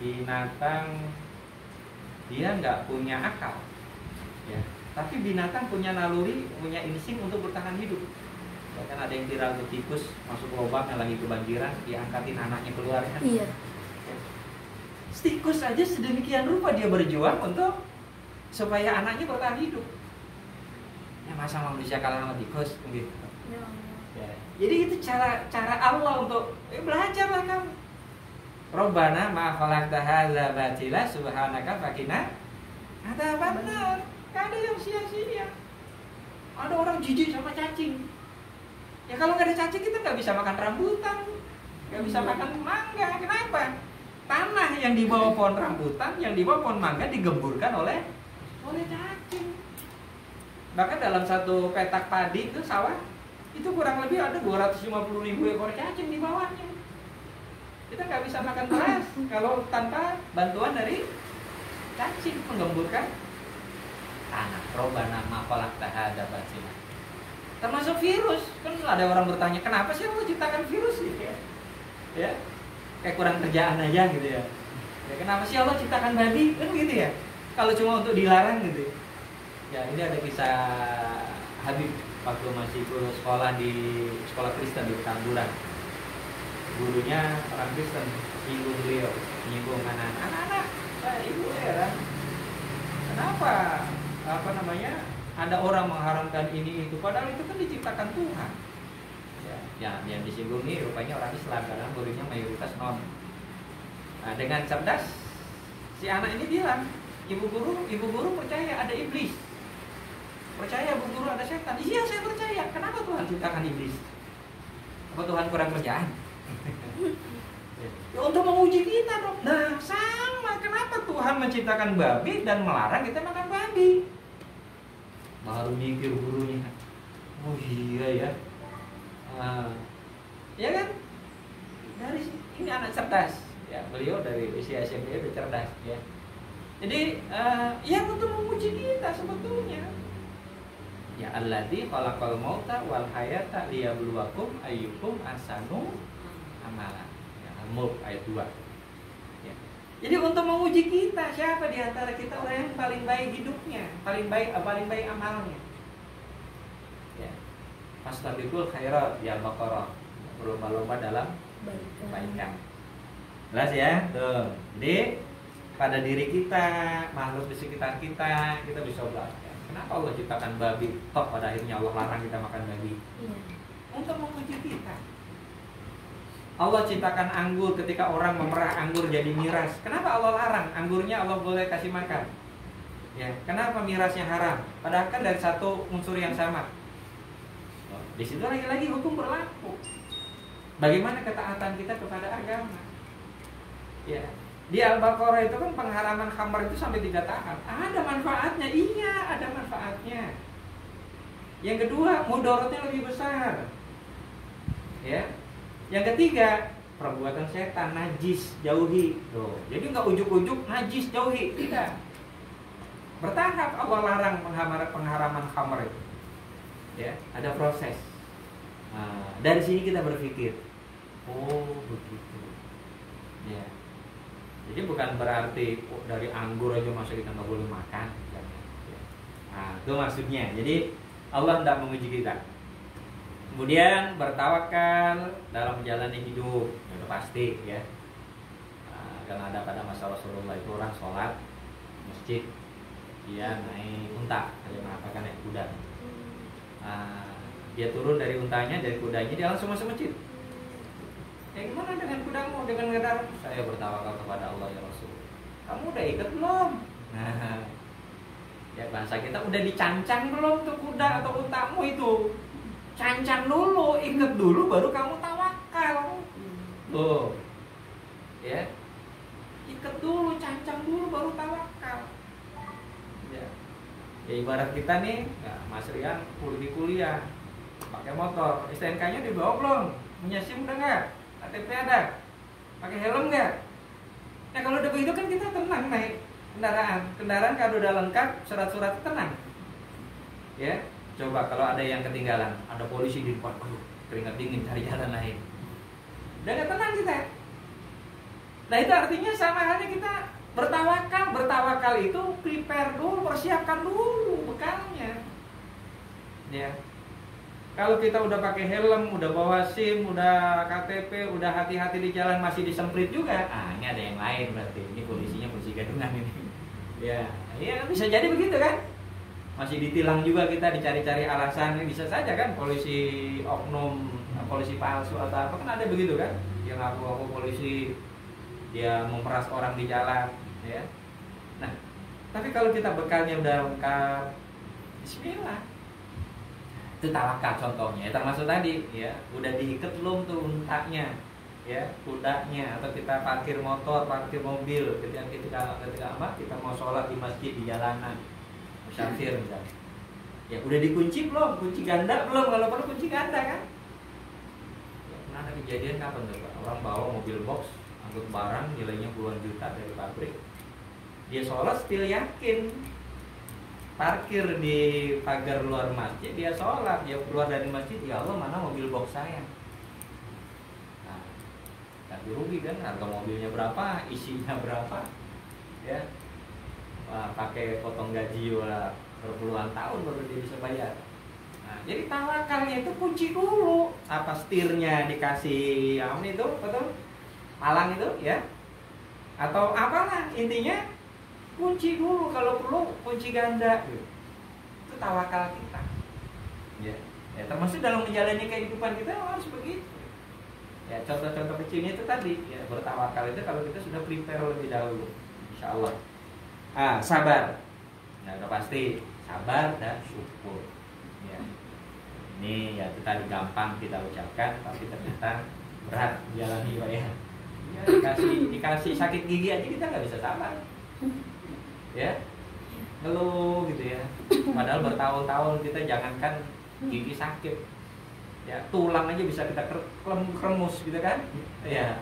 binatang dia nggak punya akal, ya. Tapi binatang punya naluri, punya insting untuk bertahan hidup. Ya, kan ada yang viral tuh, tikus masuk lubang yang lagi kebanjiran, diangkatin anaknya keluar kan. Iya. Ya. Tikus aja sedemikian rupa dia berjuang untuk supaya anaknya bertahan hidup. Ya masa manusia kalah sama tikus gitu. Ya. Jadi itu cara Allah untuk belajarlah kamu. Robbana ma khalaqta hadza batila subhanaka faqina adzabannar. Gak ada yang sia-sia. Ada orang jijik sama cacing. Ya kalau nggak ada cacing kita nggak bisa makan rambutan, nggak bisa makan mangga. Kenapa? Tanah yang di bawah pohon rambutan, yang di bawah pohon mangga digemburkan oleh cacing. Bahkan dalam satu petak padi itu sawah itu kurang lebih ada 250.000 ekor cacing di bawahnya. Kita nggak bisa makan beras kalau tanpa bantuan dari cacing menggemburkan tanah. Robbana ma khalaqta hadza batila. Termasuk virus. Kan ada orang bertanya, kenapa sih Allah ciptakan virus gitu ya? Ya. Kayak kurang kerjaan aja gitu ya. Ya kenapa sih Allah ciptakan babi? Kan gitu ya. Kalau cuma untuk dilarang gitu. Ya, ini ada kisah Habib waktu masih sekolah di sekolah Kristen di Petamburan. Gurunya orang Kristen, menyinggung beliau, menyinggung anak-anak. Ibu heran. Kenapa ada orang mengharamkan ini itu, padahal itu kan diciptakan Tuhan. Ya, yang disinggung ini rupanya orang Islam karena gurunya mayoritas non. Nah, dengan cerdas si anak ini bilang, ibu guru percaya ada iblis, percaya bu guru ada setan. Iya saya percaya. Kenapa Tuhan ciptakan iblis? Apa Tuhan kurang kerjaan? Ya, untuk menguji kita dong. Nah sama, kenapa Tuhan menciptakan babi dan melarang kita makan babi? Baru mikir gurunya, oh iya ya, ya kan? Dari ini anak cerdas, ya beliau dari usia SMP udah cerdas, ya. Jadi yang untuk menguji kita sebetulnya, ya alladzi khalaqal mauta wal hayata liyabluwakum ayyukum ahsanu amala. Ya, Al-Mulk ayat 2. Ya. Jadi untuk menguji kita, siapa di antara kita orang yang paling baik hidupnya, paling baik amalnya. Ya. Fastabiqul khairat ya Baqarah. Berlomba-lomba dalam kebaikan. Jelas ya? Tuh. Jadi pada diri kita, makhluk di sekitar kita bisa belajar. Kenapa Allah ciptakan babi? Toh pada akhirnya Allah larang kita makan babi. Iya. Untuk menguji kita. Allah ciptakan anggur ketika orang memerah anggur jadi miras. Kenapa Allah larang? Anggurnya Allah boleh kasih makan. Ya, kenapa mirasnya haram? Padahal kan dari satu unsur yang sama. Di situ lagi-lagi hukum berlaku. Bagaimana ketaatan kita kepada agama? Ya. Di Al-Baqarah itu kan pengharaman khamar itu sampai 3 tahap. Ada manfaatnya, iya ada manfaatnya. Yang kedua, mudaratnya lebih besar. Ya. Yang ketiga, perbuatan setan, najis, jauhi. Tuh. Jadi nggak ujuk-ujuk najis, jauhi, tidak. Bertahap Allah larang pengharaman khamar itu. Ya, ada proses. Nah, dari sini kita berpikir, oh begitu. Ya. Jadi bukan berarti dari anggur aja masa kita nggak boleh makan. Ya. Nah, itu maksudnya. Jadi Allah tidak menguji kita. Kemudian bertawakal dalam menjalani hidup, itu pasti ya. Nah, karena ada pada masa Rasulullah itu orang sholat masjid, dia naik unta, dia mengatakan naik kuda. Nah, dia turun dari untanya, dari kudanya, dia langsung masuk masjid. Ya gimana dengan kudamu, dengan kendaraan? Saya bertawakal kepada Allah ya Rasul. Kamu udah ikut belum? Nah, ya bahasa kita udah dicancang belum tuh kuda atau untamu itu? Cancang dulu, inget dulu, baru kamu tawakal. Tuh, ya, ikat dulu, cancang dulu, baru tawakal. Ya, ya ibarat kita nih, ya, Mas Rian kuliah, pakai motor, STNK-nya dibawa belum? Punya SIM udah nggak? KTP ada? Pakai helm nggak? Nah kalau udah begitu kan kita tenang naik kendaraan kalau udah lengkap, surat-surat tenang. Ya. Coba kalau ada yang ketinggalan, ada polisi di depan, aduh, keringat dingin cari jalan lain. Udah gak tenang kita. Nah itu artinya sama halnya kita bertawakal. Bertawakal itu prepare dulu, persiapkan dulu bekalnya. Ya. Kalau kita udah pakai helm, udah bawa SIM, udah KTP, udah hati-hati di jalan masih disemprit juga, ini ada yang lain berarti. Ini polisinya polisi gadungan ini. Ya, iya bisa jadi begitu kan? Masih ditilang juga kita, dicari-cari alasan, bisa saja kan polisi oknum, polisi palsu atau apa, kan ada begitu kan? Yang ngaku polisi, dia memeras orang di jalan, ya. Nah, tapi kalau kita bekalnya udah lengkap, bismillah. Itu tawakal contohnya, termasuk tadi ya, udah diikat belum tuh untanya, ya, kudanya, atau kita parkir motor, parkir mobil, ketika kita mau sholat di masjid di jalanan, musafir misalnya, ya udah dikunci belum, kunci ganda belum, kalau perlu kunci ganda kan. Ya, pernah ada kejadian kapan tuh Pak? Orang bawa mobil box, angkut barang nilainya puluhan juta dari pabrik, dia sholat still yakin. Parkir di pagar luar masjid, dia sholat, dia keluar dari masjid, ya Allah mana mobil box saya. Nah, ganti rugi kan, harga mobilnya berapa, isinya berapa, ya. Wah, pakai potong gaji berpuluhan tahun baru dia bisa bayar. Nah, jadi tawakalnya itu kunci dulu. Apa setirnya dikasih itu, betul? Palang itu, ya. Atau apalah intinya. Kunci dulu, kalau perlu kunci ganda. Itu tawakal kita. Ya, termasuk dalam menjalani kehidupan kita harus begitu. Ya, contoh-contoh kecilnya itu tadi, ya, bertawakal itu kalau kita sudah prepare lebih dahulu, insya Allah. Sabar. Nah, udah pasti sabar dan syukur. Ya. Ini ya itu tadi gampang kita ucapkan, tapi ternyata berat menjalani Pak ya. Ya, dikasih sakit gigi aja kita nggak bisa sabar. Ya, ngeluh gitu ya. Padahal bertahun-tahun kita jangankan gigi sakit, ya tulang aja bisa kita kremus gitu kan, ya.